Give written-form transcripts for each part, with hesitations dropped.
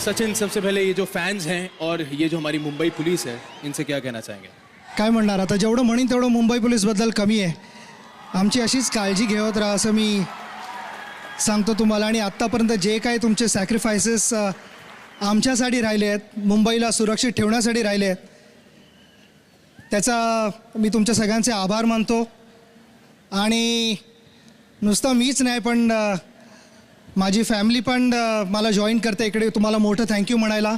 सचिन, सबसे पहले ये जो फॅन्स हैं और ये जो हमारी मुंबई पुलिस है, इनसे क्या कहना चाहेंगे? काय म्हणणार आता, जेवढं म्हणीन तेवढं मुंबई पोलीसबद्दल कमी आहे. आमची अशीच काळजी घेत राहा असं मी सांगतो तुम्हाला. आणि आत्तापर्यंत जे काही तुमचे सॅक्रिफायसेस आमच्यासाठी राहिले आहेत, मुंबईला सुरक्षित ठेवण्यासाठी राहिले आहेत, त्याचा मी तुमच्या सगळ्यांचे आभार मानतो. आणि नुसतं मीच नाही पण माझी फॅमिली पण मला जॉईन करते इकडे तुम्हाला मोठं थँक्यू म्हणायला.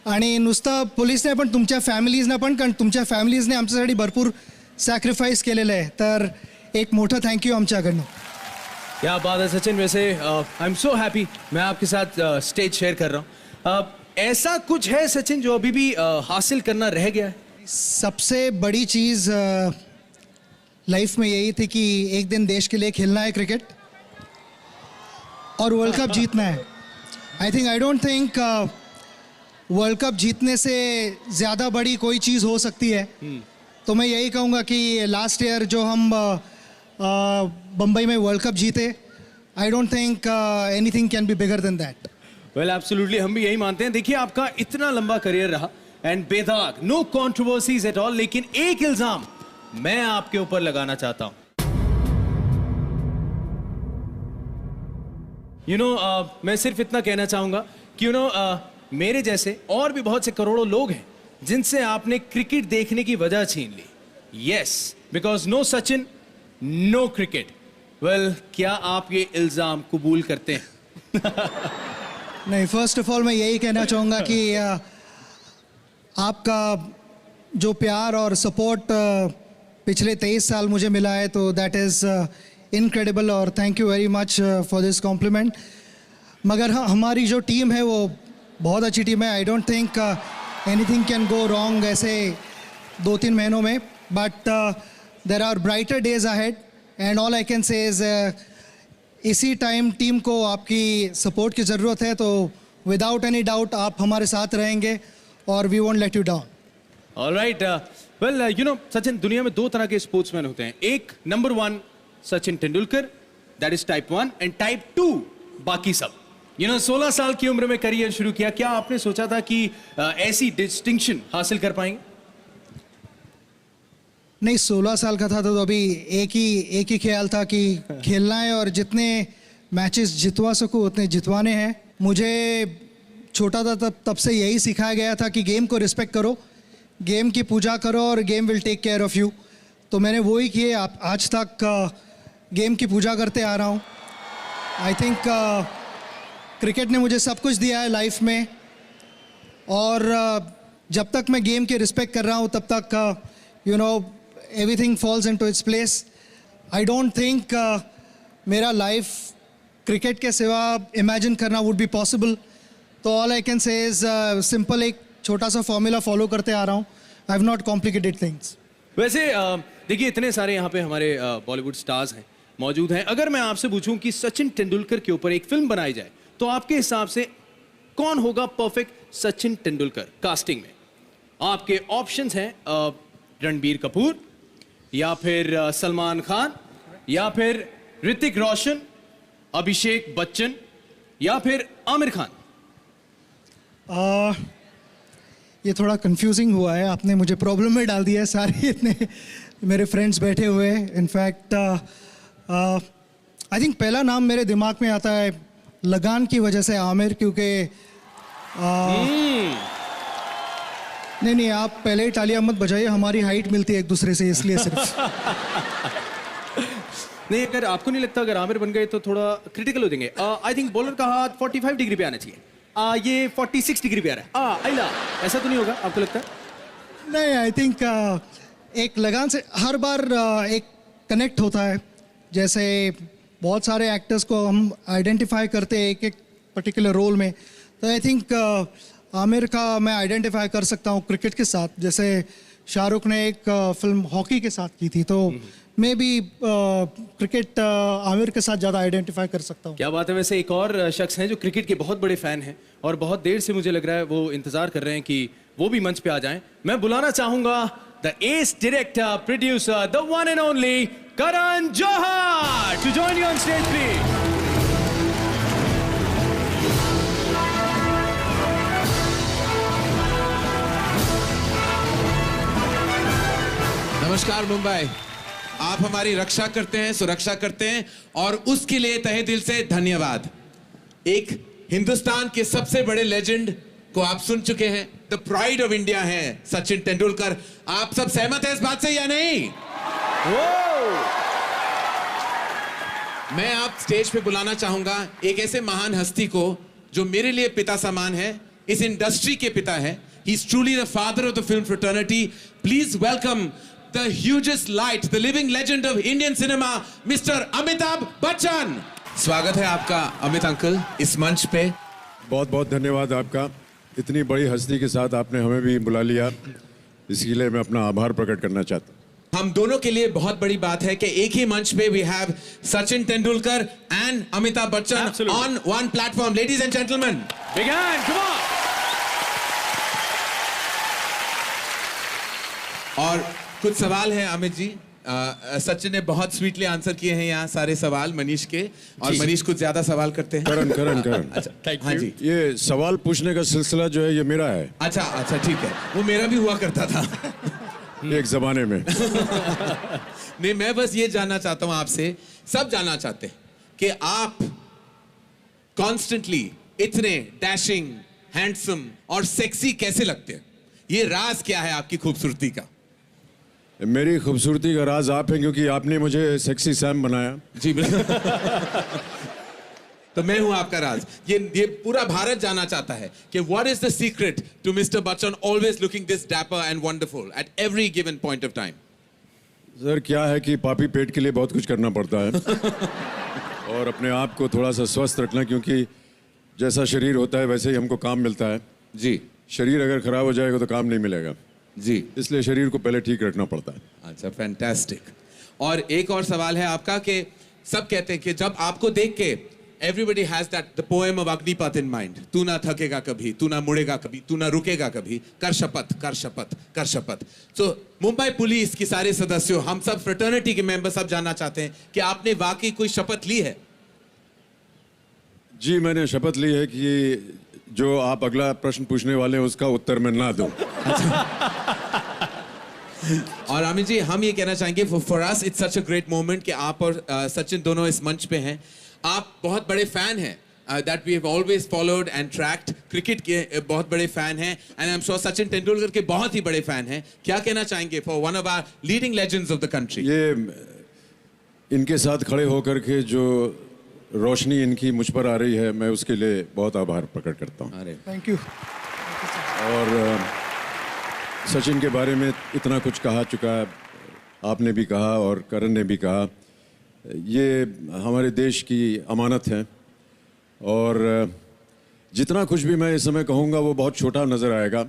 आणि नुसतं पोलीस नाही पण तुमच्या फॅमिलीजना पण, कारण तुमच्या फॅमिलीजने आमच्यासाठी भरपूर सॅक्रिफाईस केलेलं आहे. तर एक मोठं थँक्यू आमच्याकडनं. क्या बात है सचिन. वैसे आई एम सो हैप्पी मैं आपके साथ स्टेज शेयर कर रहा हूँ. ऐसा कुछ है सचिन जो अभी भी हासिल करना रह गया है? सबसे बड़ी चीज़ लाइफ में यही थी कि एक दिन देश के लिए खेलना है क्रिकेट और वर्ल्ड कप जीतना है. I don't think world cup जीतने से ज़्यादा बड़ी कोई चीज़ हो सकती है. तो मैं यही कहूँगा कि लास्ट ईयर जो हम बम्बई में वर्ल्ड कप जीते, आई don't think anything can be bigger than that. Well absolutely, हम भी यही मानते हैं. देखिए, आपका इतना लंबा करियर रहा एंड बेदाग, नो कंट्रोवर्सीज एट ऑल. लेकिन एक इल्जाम मैं आपके ऊपर लगाना चाहता हूं. मैं सिर्फ इतना कहना चाहूंगा कि मेरे जैसे और भी बहुत से करोड़ों लोग हैं जिनसे आपने क्रिकेट देखने की वजह छीन ली. Yes, because no Sachin no cricket. Well, क्या आप ये इल्जाम कबूल करते हैं? नहीं, फर्स्ट ऑफ ऑल मैं यही कहना चाहूँगा कि आपका जो प्यार और सपोर्ट पिछले 23 साल मुझे मिला है, तो दैट इज़ इनक्रेडिबल और thank you very much for this complement. मगर हाँ, हमारी जो टीम है वो बहुत अच्छी टीम है. I don't think anything can go wrong ऐसे 2-3 महीनों में. But there are brighter days ahead and all I can say is इसी टाइम टीम को आपकी सपोर्ट की ज़रूरत है. तो विदाउट एनी डाउट आप हमारे साथ रहेंगे और we won't let you down. Alright. Well, Sachin, दुनिया में 2 तरह के स्पोर्ट्समैन होते हैं. एक नंबर 1 Sachin Tendulkar, that is type 1, and type 2 बाकी सब. 16 साल की उम्र में करियर शुरू किया. क्या आपने सोचा था कि ऐसी डिस्टिंक्शन हासिल कर पाएंगे? नहीं, 16 साल का था तो अभी एक ही ख्याल था कि खेलना है और जितने मैचेस जितवा सकूं उतने जितवाने हैं. मुझे छोटा था तब से यही सिखाया गया था कि गेम को रिस्पेक्ट करो, गेम की पूजा करो और game will take care of you. तो मैंने वही किए. आज तक गेम की पूजा करते आ रहा हूँ. आई थिंक क्रिकेट ने मुझे सब कुछ दिया है लाइफ में. और जब तक मैं गेम की रिस्पेक्ट कर रहा हूँ तब तक everything falls into its place. I don't think मेरा लाइफ क्रिकेट के सिवा इमेजिन करना would be possible. तो all I can say is simple, एक छोटा सा फॉर्मूला फॉलो करते आ रहा हूँ. I have not complicated things. वैसे देखिए, इतने सारे यहाँ पे हमारे बॉलीवुड स्टार्स हैं, मौजूद हैं. अगर मैं आपसे पूछूं कि सचिन तेंदुलकर के ऊपर एक फिल्म बनाई जाए, तो आपके हिसाब से कौन होगा परफेक्ट सचिन तेंदुलकर कास्टिंग में? आपके ऑप्शंस हैं रणबीर कपूर, या फिर सलमान खान, या फिर ऋतिक रोशन, अभिषेक बच्चन, या फिर आमिर खान. ये थोड़ा कंफ्यूजिंग हुआ है, आपने मुझे प्रॉब्लम में डाल दिया है. सारे इतने मेरे फ्रेंड्स बैठे हुए हैं. इनफैक्ट आई थिंक पहला नाम मेरे दिमाग में आता है लगान की वजह से आमिर, क्योंकि नहीं, आप पहले ही तालियां मत बजाइए, हमारी हाइट मिलती है एक दूसरे से, इसलिए सिर्फ. नहीं, अगर आपको नहीं लगता अगर आमिर बन गए तो थोड़ा क्रिटिकल हो जाएंगे? आई थिंक बॉलर का हाथ 45 डिग्री पे आना चाहिए. ये 46 डिग्री पे आ रहा है. आइला, ऐसा तो नहीं होगा आपको लगता है? नहीं, आई थिंक एक लगान से हर बार एक कनेक्ट होता है. जैसे बहुत सारे एक्टर्स को हम आइडेंटिफाई करते हैं एक पर्टिकुलर रोल में. तो आई थिंक आमिर का मैं आइडेंटिफाई कर सकता हूँ क्रिकेट के साथ. जैसे शाहरुख ने एक फिल्म हॉकी के साथ की थी, तो मैं भी क्रिकेट आमिर के साथ ज़्यादा आइडेंटिफाई कर सकता हूँ. क्या बात है. वैसे एक और शख्स हैं जो क्रिकेट के बहुत बड़े फ़ैन हैं और बहुत देर से मुझे लग रहा है वो इंतज़ार कर रहे हैं कि वो भी मंच पे आ जाएं. मैं बुलाना चाहूँगा the ace director, producer, the one and only Karan Johar to join you on stage please. नमस्कार मुंबई। आप हमारी रक्षा करते हैं, सुरक्षा करते हैं और उसके लिए तहे दिल से धन्यवाद। एक हिंदुस्तान के सबसे बड़े लेजेंड को आप सुन चुके हैं, द प्राइड ऑफ इंडिया है सचिन तेंदुलकर। आप सब सहमत हैं इस बात से या नहीं? मैं आप स्टेज पे बुलाना चाहूंगा एक ऐसे महान हस्ती को जो मेरे लिए पिता समान है, इस इंडस्ट्री के पिता है। He is truly the father of the film fraternity. Please welcome the hugest light, the living legend of Indian cinema, Mr. Amitabh Bachchan. स्वागत है आपका अमित अंकल इस मंच पे। बहुत बहुत धन्यवाद आपका। इतनी बड़ी हस्ती के साथ आपने हमें भी बुला लिया, इसके लिए मैं अपना आभार प्रकट करना चाहता हूँ। हम दोनों के लिए बहुत बड़ी बात है कि एक ही मंच पे we have Sachin Tendulkar and Amitabh Bachchan on one platform. Ladies and gentleman, big hand, come on. और कुछ सवाल हैं अमित जी। सचिन ने बहुत स्वीटली आंसर किए हैं यहाँ सारे सवाल मनीष के, और मनीष कुछ ज्यादा सवाल करते हैं। करण अच्छा, हाँ जी, ये सवाल पूछने का सिलसिला जो है ये मेरा है। अच्छा ठीक है, वो मेरा भी हुआ करता था एक जमाने में। नहीं, मैं बस ये जानना चाहता हूं आपसे, सब जानना चाहते हैं कि आप कॉन्स्टेंटली इतने डैशिंग, हैंडसम और सेक्सी कैसे लगते हैं? ये राज क्या है आपकी खूबसूरती का? मेरी खूबसूरती का राज आप हैं, क्योंकि आपने मुझे सेक्सी सैम बनाया। जी बिल्कुल। तो मैं हूं आपका राज। ये पूरा भारत जानना चाहता है कि what is the secret to mister Bachchan always looking this dapper and wonderful at every given point of time? Sir क्या है कि पापी पेट के लिए बहुत कुछ करना पड़ता है और अपने आप को थोड़ा सा स्वस्थ रखना, क्योंकि जैसा शरीर होता है वैसे ही हमको काम मिलता है। जी। शरीर अगर खराब हो जाएगा तो काम नहीं मिलेगा जी, इसलिए शरीर को पहले ठीक रखना पड़ता है। अच्छा, फैंटास्टिक। और एक और सवाल है आपका कि सब कहते हैं कि जब आपको देख के everybody has that the poem of Agnipath in mind. तू ना थकेगा कभी, तू ना मुड़ेगा कभी, तू ना रुकेगा कभी, कर शपथ कर शपथ कर शपथ। So मुंबई पुलिस की सारे सदस्यों, हम सब फ्रेटर्निटी के मेंबर सब जानना चाहते हैं कि आपने वाकई कोई शपथ ली है? जी, मैंने शपथ ली है कि जो आप अगला प्रश्न पूछने वाले हैं उसका उत्तर मैं ना दूं। और अमित जी, हम ये कहना चाहेंगे for us it's such a great moment कि आप और सचिन दोनों इस मंच पे हैं। आप बहुत बड़े फैन हैं, that we have always followed and tracked. Cricket के बहुत बड़े फैन हैं and I am sure Sachin Tendulkar के बहुत ही बड़े फैन हैं। क्या कहना चाहेंगे for one of our leading legends of the country? ये इनके साथ खड़े होकर के जो रोशनी इनकी मुझ पर आ रही है, मैं उसके लिए बहुत आभार प्रकट करता हूँ। अरे थैंक यू। और सचिन के बारे में इतना कुछ कहा चुका है, आपने भी कहा और करण ने भी कहा। ये हमारे देश की अमानत है और जितना कुछ भी मैं इस समय कहूँगा वो बहुत छोटा नज़र आएगा,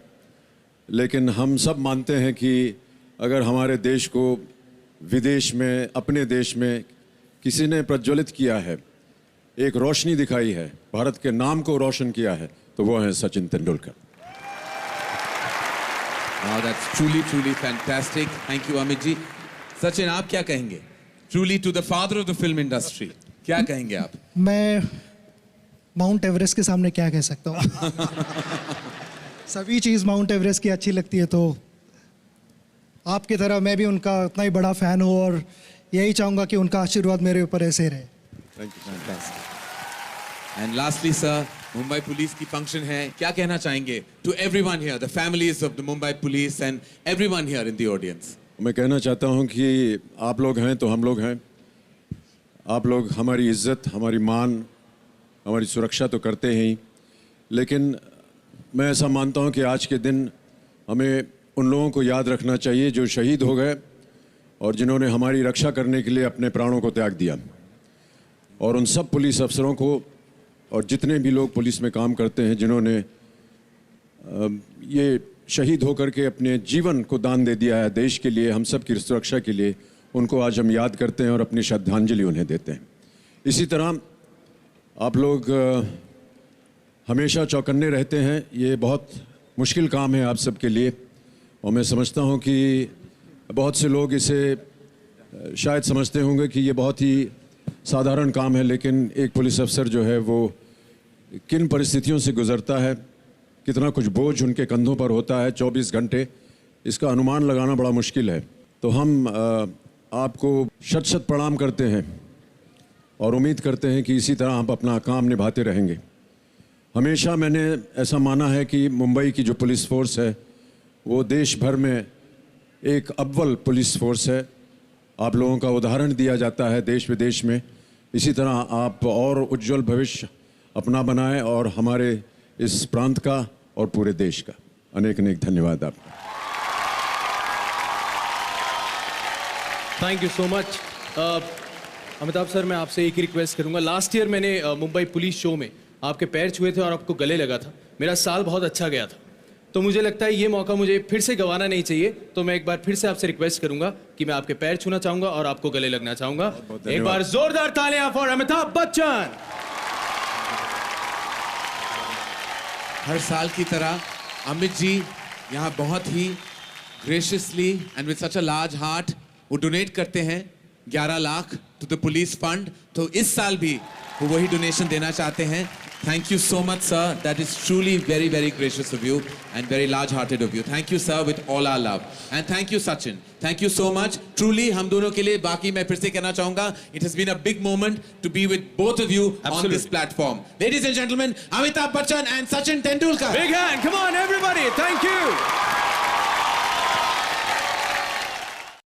लेकिन हम सब मानते हैं कि अगर हमारे देश को विदेश में, अपने देश में किसी ने प्रज्वलित किया है, एक रोशनी दिखाई है, भारत के नाम को रोशन किया है, तो वो है Sachin Tendulkar. Wow, that's truly fantastic. Thank you, Amit ji. Sachin, आप क्या कहेंगे? Truly to the father of the film industry. क्या कहेंगे आप? मैं माउंट एवरेस्ट के सामने क्या कह सकता हूँ? सभी चीज़ माउंट एवरेस्ट की अच्छी लगती है, तो आपकी तरह मैं भी उनका उतना ही बड़ा फैन हूँ और यही चाहूँगा कि उनका आशीर्वाद मेरे ऊपर ऐसे रहे। Thank you. Fantastic. And lastly, sir, Mumbai police की फंक्शन है, क्या कहना चाहेंगे to everyone here, the families of the Mumbai police and everyone here in the audience? मैं कहना चाहता हूं कि आप लोग हैं तो हम लोग हैं। आप लोग हमारी इज्जत, हमारी मान, हमारी सुरक्षा तो करते हैं ही, लेकिन मैं ऐसा मानता हूं कि आज के दिन हमें उन लोगों को याद रखना चाहिए जो शहीद हो गए और जिन्होंने हमारी रक्षा करने के लिए अपने प्राणों को त्याग दिया। और उन सब पुलिस अफसरों को और जितने भी लोग पुलिस में काम करते हैं, जिन्होंने ये शहीद होकर के अपने जीवन को दान दे दिया है देश के लिए, हम सब की सुरक्षा के लिए, उनको आज हम याद करते हैं और अपनी श्रद्धांजलि उन्हें देते हैं। इसी तरह आप लोग हमेशा चौकन्ने रहते हैं। ये बहुत मुश्किल काम है आप सबके लिए और मैं समझता हूँ कि बहुत से लोग इसे शायद समझते होंगे कि ये बहुत ही साधारण काम है, लेकिन एक पुलिस अफसर जो है वो किन परिस्थितियों से गुजरता है, कितना कुछ बोझ उनके कंधों पर होता है 24 घंटे, इसका अनुमान लगाना बड़ा मुश्किल है। तो हम आपको शत शत प्रणाम करते हैं और उम्मीद करते हैं कि इसी तरह आप अपना काम निभाते रहेंगे। हमेशा मैंने ऐसा माना है कि मुंबई की जो पुलिस फोर्स है वो देश भर में एक अव्वल पुलिस फोर्स है। आप लोगों का उदाहरण दिया जाता है देश विदेश में। इसी तरह आप और उज्जवल भविष्य अपना बनाएं और हमारे इस प्रांत का और पूरे देश का अनेक अनेक धन्यवाद आपका। Thank you so much. Amitabh sir, मैं आपसे एक ही रिक्वेस्ट करूंगा। लास्ट ईयर मैंने मुंबई पुलिस शो में आपके पैर छुए थे और आपको गले लगा था। मेरा साल बहुत अच्छा गया था, तो मुझे लगता है ये मौका मुझे फिर से गंवाना नहीं चाहिए। तो मैं एक बार फिर से आपसे रिक्वेस्ट करूंगा कि मैं आपके पैर छूना चाहूंगा और आपको गले लगना चाहूंगा। एक बार जोरदार तालियां फॉर अमिताभ बच्चन। हर साल की तरह अमित जी यहाँ बहुत ही graciously and with such a large heart वो डोनेट करते हैं 11 lakh to the police fund. तो इस साल भी वो वही डोनेशन देना चाहते हैं। Thank you so much, sir. That is truly very, very gracious of you and very large-hearted of you. Thank you, sir, with all our love. And thank you, Sachin. Thank you so much. Truly, हम दोनों के लिए बाकी मैं फिर से कहना चाहूँगा, it has been a big moment to be with both of you on this platform. Ladies and gentlemen, Amitabh Bachchan and Sachin Tendulkar. Big hand, come on everybody. Thank you.